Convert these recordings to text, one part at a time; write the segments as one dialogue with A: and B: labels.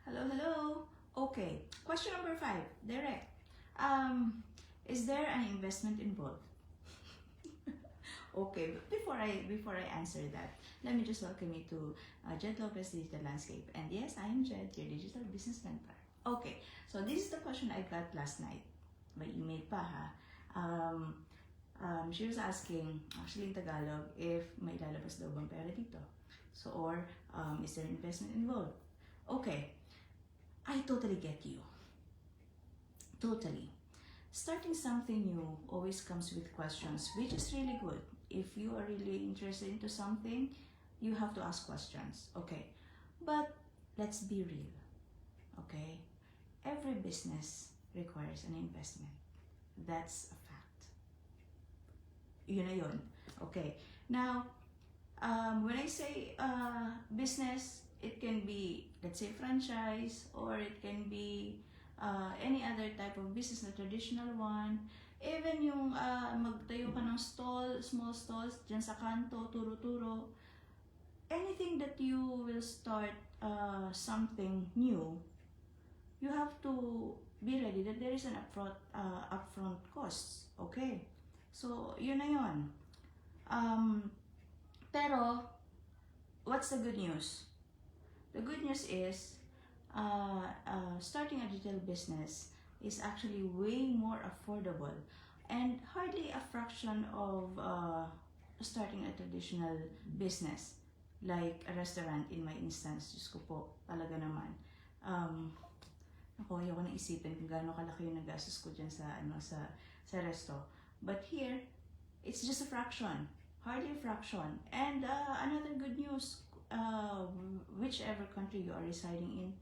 A: Hello, hello. Okay, question number 5, direct. Is there an investment involved? Okay, but before I answer that, let me just welcome you to Jed Lopez Digital Landscape. And yes, I am Jed, your digital business mentor. Okay, so this is the question I got last night by email pa ha. She was asking, actually in Tagalog, if may lalabas daw bang pera dito. So, or is there investment involved? Okay, I totally get you. Totally. Starting something new always comes with questions, which is really good. If you are really interested into something, you have to ask questions. Okay, but let's be real. Okay, every business requires an investment. That's a fact. Yun na yun. Okay, now, when I say business, it can be, let's say, franchise, or it can be any other type of business, na traditional one. Even yung magtayo ka ng stall, small stalls, dyan sa kanto, turo-turo. Anything that you will start something new, you have to be ready that there is an upfront costs. Okay? So, yun na yun. Pero, what's the good news? The good news is, starting a digital business is actually way more affordable and hardly a fraction of starting a traditional business like a restaurant in my instance. Diyos ko po, talaga naman. Ako, ayoko na isipin kung gaano kalaki yung nagastos ko dyan sa resto. But here, it's just a fraction. Hardly a fraction. And another good news, whichever country you are residing in,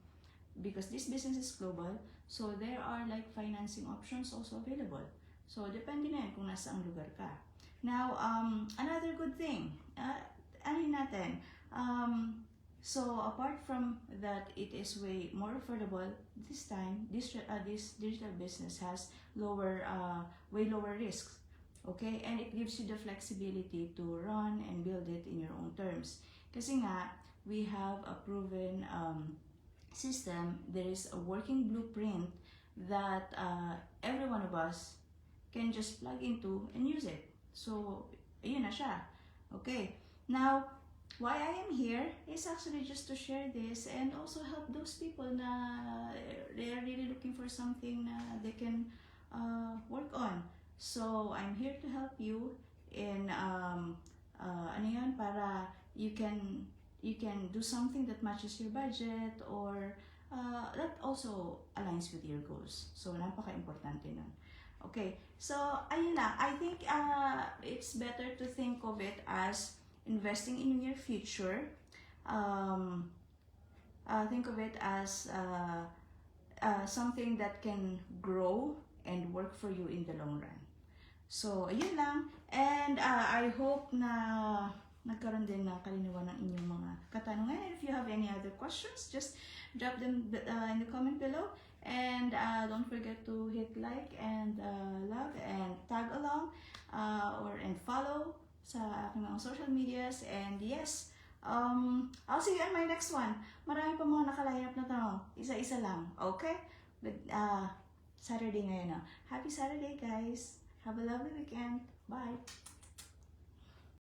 A: because this business is global, so there are like financing options also available. So, depende na yan kung nasa ang lugar ka. Now, another good thing, so apart from that it is way more affordable, this time, this digital business has way lower risks. Okay? And it gives you the flexibility to run and build it in your own terms. Kasi nga, we have a proven system. There is a working blueprint that every one of us can just plug into and use it. So, ayun na siya. Okay. Now, why I am here is actually just to share this and also help those people na they are really looking for something na they can work on. So, I'm here to help you in para you can do something that matches your budget or that also aligns with your goals. So, napaka-importante nun. Okay, so ayun lang. I think it's better to think of it as investing in your future. Think of it as something that can grow and work for you in the long run. So, ayun lang. And I hope na nagkaroon din na kalinawan ng inyong mga katanungan. And if you have any other questions, just drop them in the comment below. And don't forget to hit like and love and tag along and follow sa aking mga social medias. And yes, I'll see you on my next one. Marami pa mga nakaline up na tanong. Isa-isa lang. Okay? But, Saturday ngayon na. Happy Saturday, guys. Have a lovely weekend. Bye.